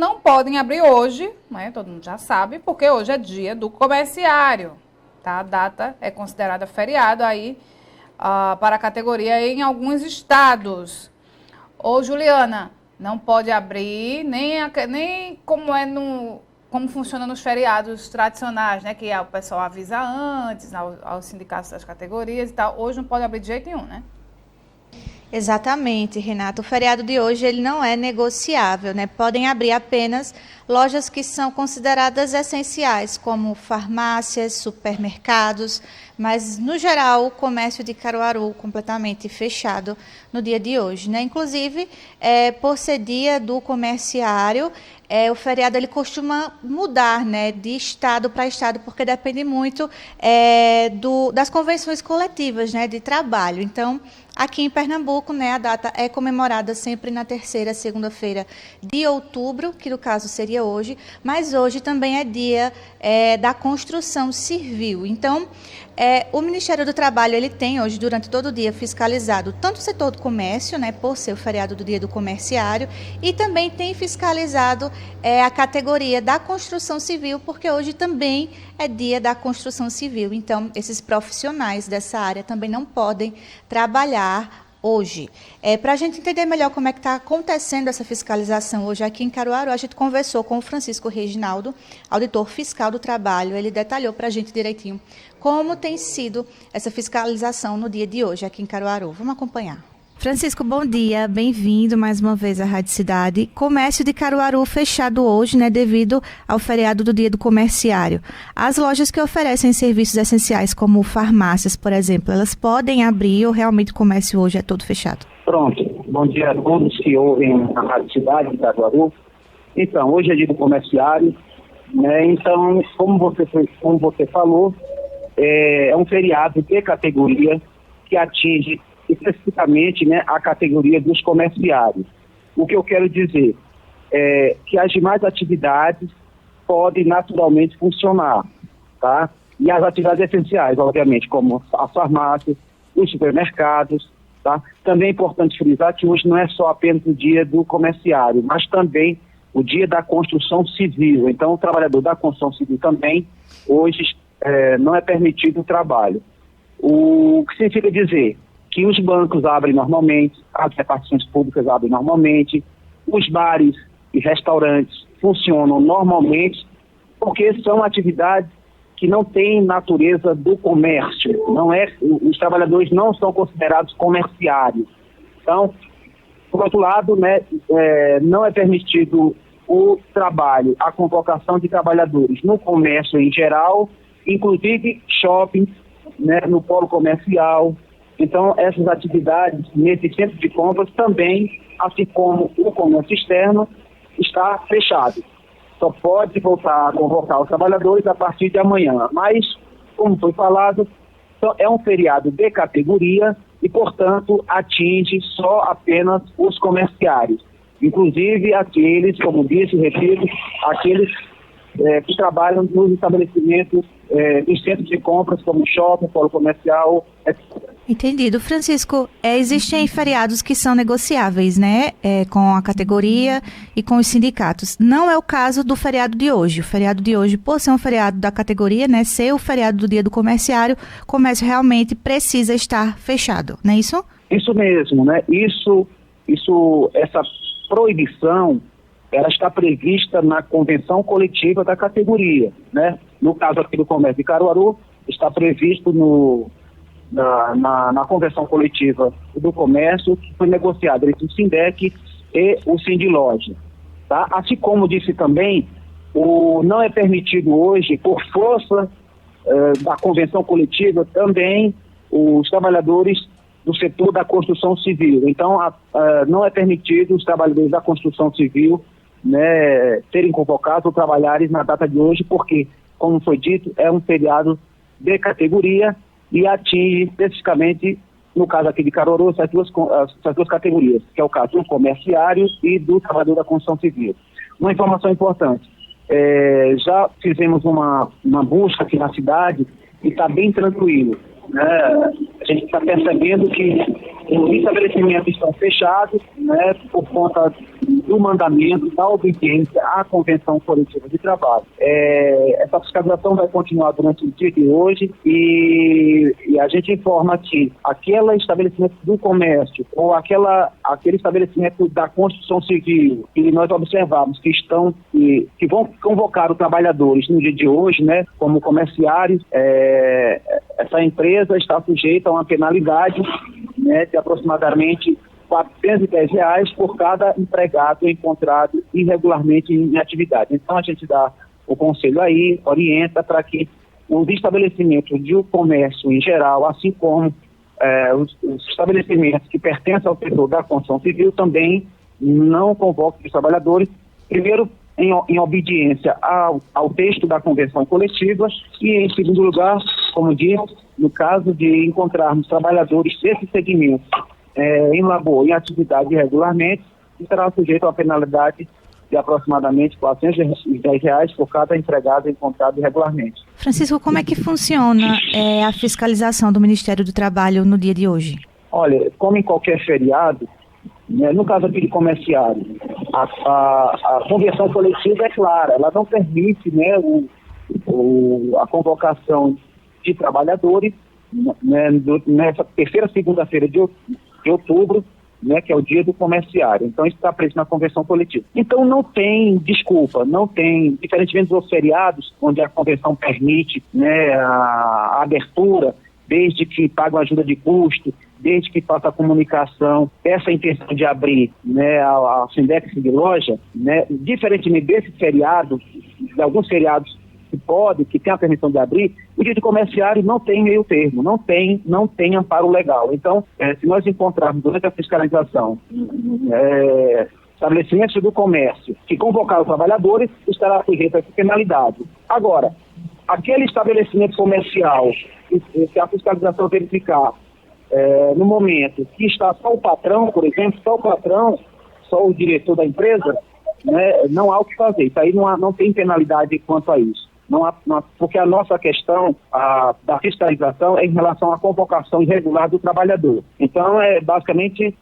não podem abrir hoje, né? Todo mundo já sabe, porque hoje é dia do comerciário, tá? A data é considerada feriado aí para a categoria em alguns estados. Ô, Juliana, não pode abrir nem como como funciona nos feriados tradicionais, né? Que o pessoal avisa antes, aos sindicatos das categorias e tal. Hoje não pode abrir de jeito nenhum, né? Exatamente, Renato. O feriado de hoje ele não é negociável, né? Podem abrir apenas lojas que são consideradas essenciais, como farmácias, supermercados, mas, no geral, o comércio de Caruaru completamente fechado no dia de hoje, né? Inclusive, por ser dia do comerciário, o feriado ele costuma mudar, né, de estado para estado, porque depende muito das convenções coletivas, né, de trabalho. Então, aqui em Pernambuco, né, a data é comemorada sempre na terceira segunda-feira de outubro, que no caso seria hoje, mas hoje também é dia da construção civil. Então, o Ministério do Trabalho ele tem hoje, durante todo o dia, fiscalizado tanto o setor do comércio, né, por ser o feriado do dia do comerciário, e também tem fiscalizado a categoria da construção civil, porque hoje também é dia da construção civil. Então, esses profissionais dessa área também não podem trabalhar hoje. Para a gente entender melhor como é que está acontecendo essa fiscalização hoje aqui em Caruaru, a gente conversou com o Francisco Reginaldo, auditor fiscal do trabalho. Ele detalhou para a gente direitinho como tem sido essa fiscalização no dia de hoje aqui em Caruaru. Vamos acompanhar. Francisco, bom dia, bem-vindo mais uma vez à Rádio Cidade. Comércio de Caruaru fechado hoje, né, devido ao feriado do dia do comerciário. As lojas que oferecem serviços essenciais, como farmácias, por exemplo, elas podem abrir ou realmente o comércio hoje é todo fechado? Pronto, bom dia a todos que ouvem a Rádio Cidade de Caruaru. Então, hoje é dia do comerciário, né? Então, como você falou, é um feriado de categoria que atinge especificamente, né, a categoria dos comerciários. O que eu quero dizer é que as demais atividades podem naturalmente funcionar, tá? E as atividades essenciais, obviamente, como as farmácias, os supermercados, tá? Também é importante frisar que hoje não é só apenas o dia do comerciário, mas também o dia da construção civil. Então, o trabalhador da construção civil também, hoje, não é permitido o trabalho. O que significa dizer que os bancos abrem normalmente, as repartições públicas abrem normalmente, os bares e restaurantes funcionam normalmente, porque são atividades que não têm natureza do comércio. Os trabalhadores não são considerados comerciários. Então, por outro lado, né, não é permitido o trabalho, a convocação de trabalhadores no comércio em geral, inclusive shopping, né, no polo comercial. Então, essas atividades nesse centro de compras também, assim como o comércio externo, está fechado. Só pode voltar a convocar os trabalhadores a partir de amanhã. Mas, como foi falado, é um feriado de categoria e, portanto, atinge só apenas os comerciários. Inclusive aqueles, como disse, repito, aqueles que trabalham nos estabelecimentos dos centros de compras, como shopping, polo comercial, etc. Entendido. Francisco, existem feriados que são negociáveis, né, com a categoria e com os sindicatos. Não é o caso do feriado de hoje. O feriado de hoje, por ser um feriado da categoria, né, ser o feriado do dia do comerciário, o comércio realmente precisa estar fechado, não é isso? Isso mesmo, né? Essa proibição, ela está prevista na convenção coletiva da categoria, né? No caso aqui do comércio de Caruaru, está previsto na convenção coletiva do comércio, que foi negociada entre o Sindec e o Sindiloja, tá? Assim como disse também, não é permitido hoje, por força da convenção coletiva, também os trabalhadores do setor da construção civil. Então, não é permitido os trabalhadores da construção civil, né, serem convocados ou trabalharem na data de hoje, porque, como foi dito, é um feriado de categoria e atinge especificamente, no caso aqui de Caruaru, essas duas categorias, que é o caso do comerciário e do trabalhador da construção civil. Uma informação importante, já fizemos uma busca aqui na cidade e está bem tranquilo, né? A gente está percebendo que os estabelecimentos estão fechados, né, por conta do mandamento, da obediência à convenção coletiva de trabalho. Essa fiscalização vai continuar durante o dia de hoje e a gente informa que aquele estabelecimento do comércio ou aquele estabelecimento da construção civil que nós observamos que vão convocar os trabalhadores no dia de hoje, né, como comerciários, essa empresa está sujeita a uma penalidade, né, de aproximadamente R$410 por cada empregado encontrado irregularmente em atividade. Então, a gente dá o conselho aí, orienta para que os estabelecimentos de comércio em geral, assim como os estabelecimentos que pertencem ao setor da construção civil, também não convoquem os trabalhadores, primeiro, em obediência ao texto da convenção coletiva e, em segundo lugar, como disse, no caso de encontrarmos trabalhadores desse segmento em labor, em atividade irregularmente, será sujeito a uma penalidade de aproximadamente R$410 por cada empregado encontrado irregularmente. Francisco, como é que funciona a fiscalização do Ministério do Trabalho no dia de hoje? Olha, como em qualquer feriado, né, no caso aqui de comerciário, a convenção coletiva é clara, ela não permite, né, a convocação de trabalhadores, né, nessa terceira segunda-feira de outubro, né, que é o dia do comerciário. Então, isso está preso na convenção coletiva. Então, não tem desculpa, diferentemente dos feriados, onde a convenção permite, né, a abertura, desde que pague uma ajuda de custo, desde que faça a comunicação, essa intenção de abrir, né, a Sindex de loja, né, diferentemente desse feriado, de alguns feriados que tem a permissão de abrir, o dia de comerciário não tem meio termo, não tem amparo legal. Então, se nós encontrarmos durante a fiscalização estabelecimentos do comércio que convocaram os trabalhadores, estará sujeito a essa penalidade. Agora, aquele estabelecimento comercial que a fiscalização verificar no momento que está só o patrão, por exemplo, só o diretor da empresa, né, não há o que fazer. Isso aí não tem penalidade quanto a isso. Porque a nossa questão da fiscalização é em relação à convocação irregular do trabalhador. Então, basicamente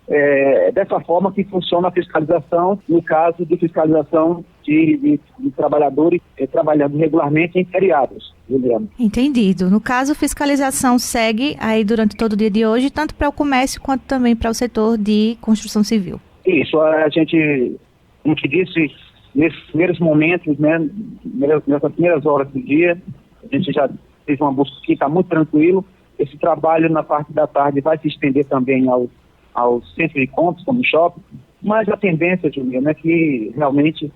dessa forma que funciona a fiscalização, no caso de fiscalização de trabalhadores trabalhando regularmente em feriados. Juliana. Entendido. No caso, fiscalização segue aí durante todo o dia de hoje, tanto para o comércio quanto também para o setor de construção civil. Isso, a gente disse nesses primeiros momentos, né, nessas primeiras horas do dia, a gente já fez uma busca que está muito tranquilo. Esse trabalho na parte da tarde vai se estender também aos centros de compras, como shopping, mas a tendência, Juliana, é que realmente,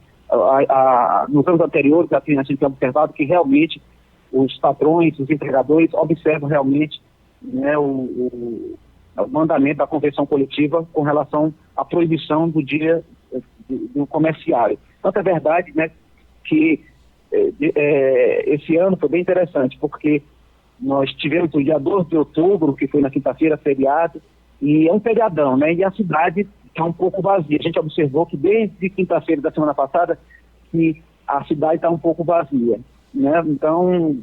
nos anos anteriores, a gente tem observado que realmente os patrões, os empregadores observam realmente, né, o mandamento da convenção coletiva com relação à proibição do dia do comerciário. Tanto é verdade, né, que esse ano foi bem interessante, porque nós tivemos o dia 12 de outubro, que foi na quinta-feira, feriado, e é um feriadão, né, e a cidade está um pouco vazia. A gente observou que desde quinta-feira da semana passada, que a cidade está um pouco vazia, né, então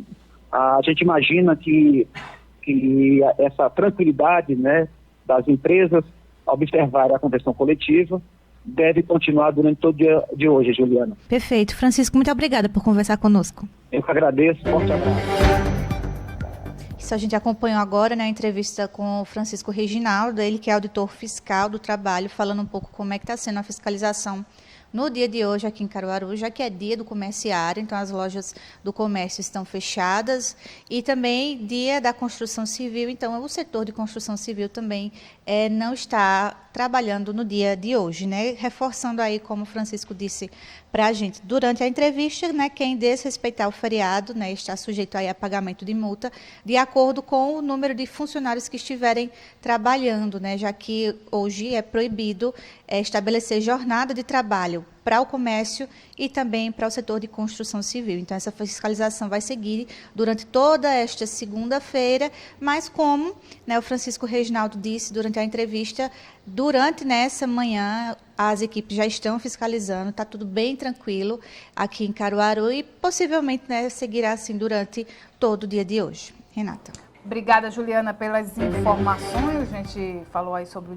a gente imagina que essa tranquilidade, né, das empresas observar a convenção coletiva deve continuar durante todo o dia de hoje, Juliana. Perfeito. Francisco, muito obrigada por conversar conosco. Eu que agradeço. Forte abraço. Isso a gente acompanhou agora, né, a entrevista com o Francisco Reginaldo, ele que é auditor fiscal do trabalho, falando um pouco como é que está sendo a fiscalização no dia de hoje aqui em Caruaru, já que é dia do comerciário, então as lojas do comércio estão fechadas, e também dia da construção civil, então o setor de construção civil também não está trabalhando no dia de hoje, né? Reforçando aí, como o Francisco disse para a gente durante a entrevista, né, quem desrespeitar o feriado, né, está sujeito aí a pagamento de multa, de acordo com o número de funcionários que estiverem trabalhando, né, já que hoje é proibido estabelecer jornada de trabalho para o comércio e também para o setor de construção civil. Então, essa fiscalização vai seguir durante toda esta segunda-feira, mas como, né, o Francisco Reginaldo disse durante a entrevista, durante nessa manhã as equipes já estão fiscalizando, está tudo bem tranquilo aqui em Caruaru e possivelmente, né, seguirá assim durante todo o dia de hoje. Renata. Obrigada, Juliana, pelas informações. A gente falou aí sobre o